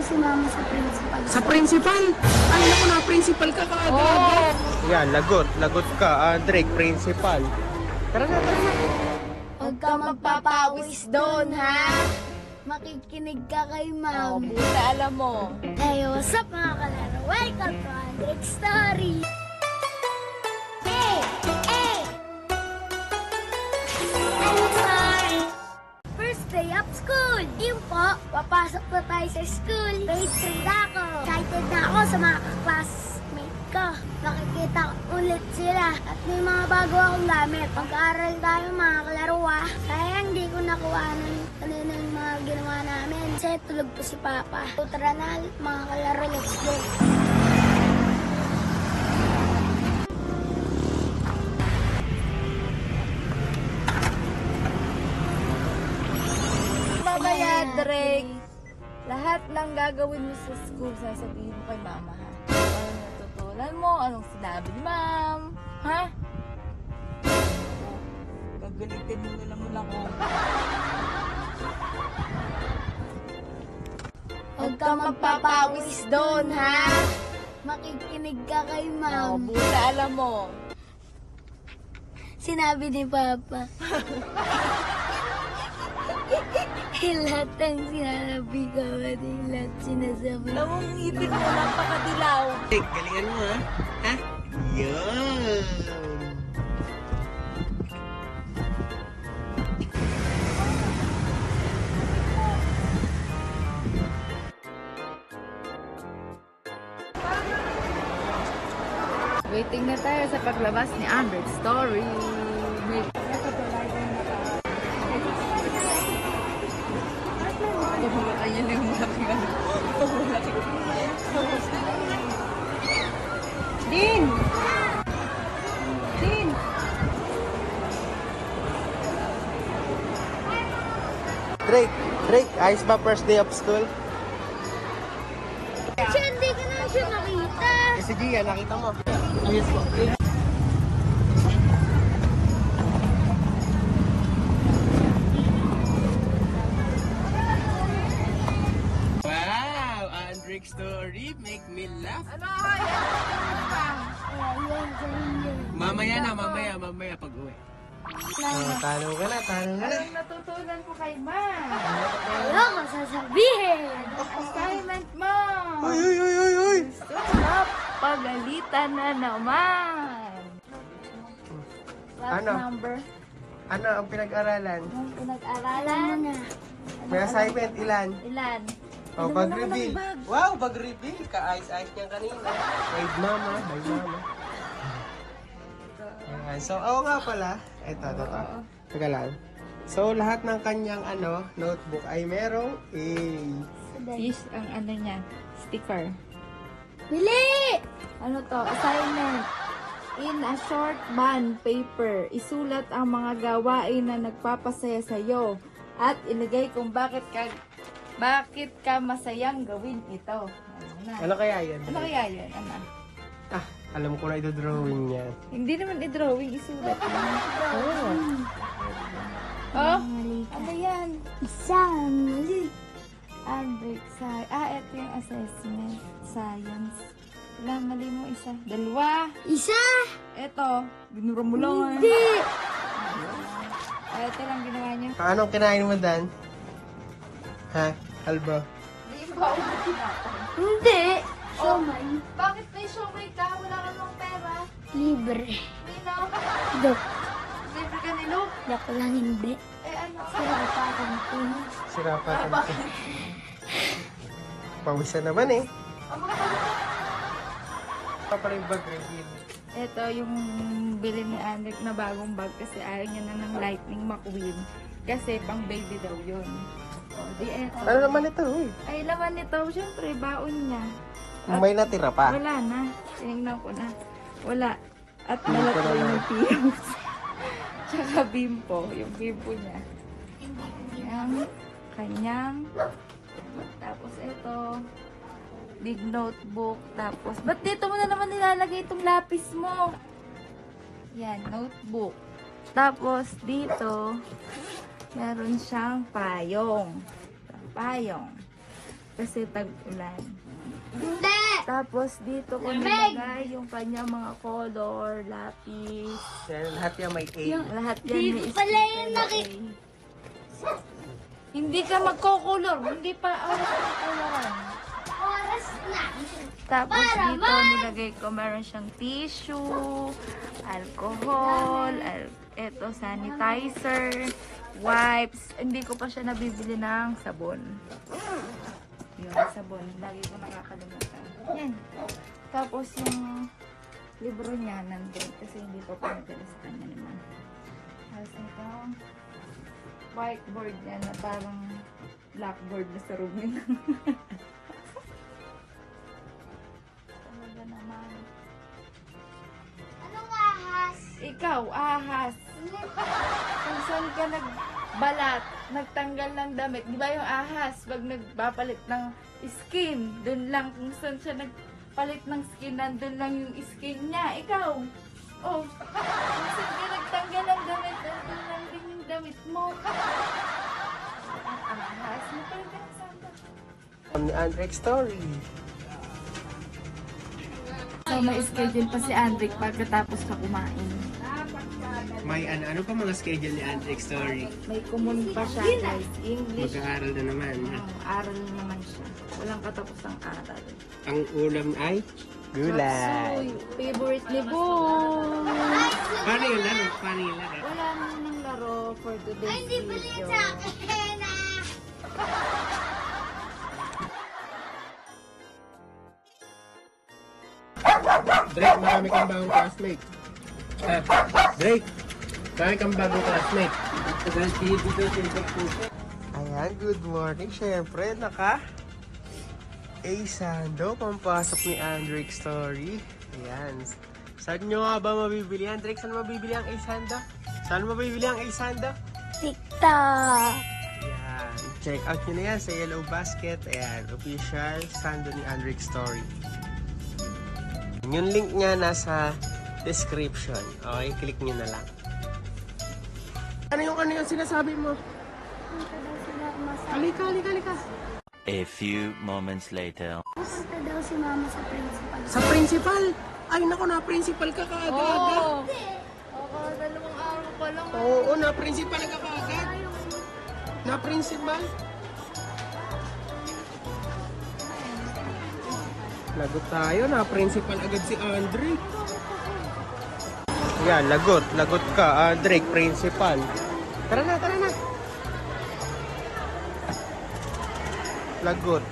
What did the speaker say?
si mama sa principal. Sa principal? Ay, naku na, principal ka kaagad. Oh. Yan, lagot ka, Drake, principal. Tara na. Huwag ka magpapawis doon, ha? Makikinig ka kay Oh, mami. buta alam mo. Hey, what's up mga kalaro? Welcome to Andrik's Story! Hey! Hey! First day of school! Yun po, papasok na tayo sa school. Grade 3 na ako. Excited na ako sa mga classmate ko. Nakikita ko ulit sila at may mga bago akong gamit. Mag-aaral tayo mga kalaro Sayang di ko nakuha ng kanina yung mga ginawa namin. Kasi tulog po si Papa. So, tara na mga kalaro, let's go. Mamaya, Drake. Lahat ng gagawin mo sa school, sasabihin mo kay mama, ha? Anong natutunan mo? Anong sinabi ni ma'am? Ha? Gagalitin mo na naman ako. Huwag ka magpapawis doon, ha? Makikinig ka kay Oh, ma'am. buta alam mo. Sinabi ni Papa. Lahat ng sinasabi ka, pati lahat sinasabi. Alam mong ngipin mo, napakadilaw. Drake, galingan mo, ha? Ha? Yan. Waiting na tayo sa paglabas ni Andrik's Story. Ayan yung malaki na. Din! Din! Drake, ayos ba first day of school? Siya, hindi ka na siya makita. Si Gia, nakita mo. Yes po. Wow, Andrik's Story make me laugh. Ano? Ano pa? Ayun, sabihin. Mamaya pag-uwi. Talo ka na. Anong natutunan ko kay ma? Ayoko sasabihin. Assignment mo! Uy. Stop! Pagalitan na naman! Last Ano? number? Ano ang pinag-aralan? Yung Alam pinag-aralan? mo na. May assignment, ilan? Ilan? O, bag-reveal. Wow, bag-reveal. Ka-ayos-ayos niyan kanina. By mama. Ayan. So, oo nga pala. Ito. Teka lang. So, lahat ng kanyang notebook ay merong A. Is ang ano niya, sticker. Bili! Ano to? Assignment. In a short bond paper, isulat ang mga gawain na nagpapasaya sa iyo at ilagay kung bakit ka masayang gawin ito. Ano kaya yan? Ano kaya yan? Ano? Alam ko na ito-drawing yan. Hindi naman i-drawing, isulat. Oh. Oh? Mali ka. Ano yan? Isang mali. Andric, ito yung assessment. Science. Wala, mali mo isa. Dalawa. Isa! Ito, binura mo lang. Hindi! Ito lang ginawa niya. Anong kinain mo, Dan? Ha? Alba? Hindi ba umitinapon? Hindi! Siomay. Bakit may siomay ka? Wala ka namang pera. Libre. Nino? Dok. Libre ka ni Luke? Dok lang hindi. Eh ano? Sirapan ko. Sirapan ka. Pawisan naman eh. Pa pala yung bag reveal. Ito yung bili ni Andric na bagong bag kasi ayaw niya na ng Lightning McQueen. Kasi pang baby daw yun. O, di eto. Ano naman ito? Uy? Ay, laman nito. Siyempre, baon niya. May natira pa. Wala na. Tinignan ko na. Wala. At Bimpo malat na ko lang. yung Pius. Tsaka bimpo. Yung bimpo niya. Yung kanyang. Tapos ito. Big notebook. Tapos, ba't dito mo na naman nilalagay itong lapis mo? Yan, notebook. Tapos, dito, meron siyang payong. Payong. kasi tag-ulan. Hindi! Tapos dito ko nilagay yung kanya mga color, lapis. Yan, lahat yan may A. Lahat yan Di may ko pala sticker yung na A. Hindi ka magkukulor. Hindi pa oras na koloran. Oras na! Tapos Para dito man! nilagay ko meron siyang tissue, alcohol, eto sanitizer, wipes. Hindi ko pa siya nabibili ng sabon. Yun, sabon. Lagi ko nakakalimutan. Yan. Tapos yung libro niya nandun kasi hindi ko pa nadala sa kanya naman. Tapos ito, whiteboard niya na parang blackboard na sa room nila. Talaga naman. Anong ahas? Ikaw, ahas. Kung saan ka nagbalat, nagtanggal ng damit. Di ba yung ahas, pag nagpapalit ng skin, dun lang kung saan siya nagpalit ng skin, nandun lang yung skin niya. Ikaw, oh, kung saan ka nagtanggal ng damit, nandun lang din yung damit mo. Ang ahas, napalitan ka saan ka. Ni Andrex Story. So, may schedule pa si Andrick pagkatapos ka kumain. May ano pa mga schedule ni Andrex Story? May kumun pa siya, guys. English. Mag-aaral na naman. Aral naman siya. Walang katapusang aral. Ang ulam ay gulay. So, favorite ni Boy. Paano yung laro? Paano yung laro? Wala nang laro for today's Ay, hindi pala video. yun sa akin ah! Drake, marami kang bagong classmate. Drake, marami kang bagong classmate. Ayan, good morning. Siyempre, A-Sando, pampasok ni Andrex Story. Ayan. Saan nyo nga ba mabibili yan? Drake, saan mabibili ang A-Sando? Saan mabibili ang A-Sando? TikTok! Ayan. Check out nyo na yan sa Yellow Basket. Ayan, official Sando ni Andrex Story. Yung link niya nasa description. Okay, click nyo na lang. Ano yung sinasabi mo? Punta daw si mama sa... Halika. A few moments later. Punta daw si mama sa principal. Sa principal? Ay, naku, na-principal ka kaagad. Oo, dalawang araw pa lang. Oo, na-principal ka kaagad. Na-principal? Lagot tayo, na-principal agad si Andre. Yan, lagot ka, Andre, principal. Tara na. Lagot.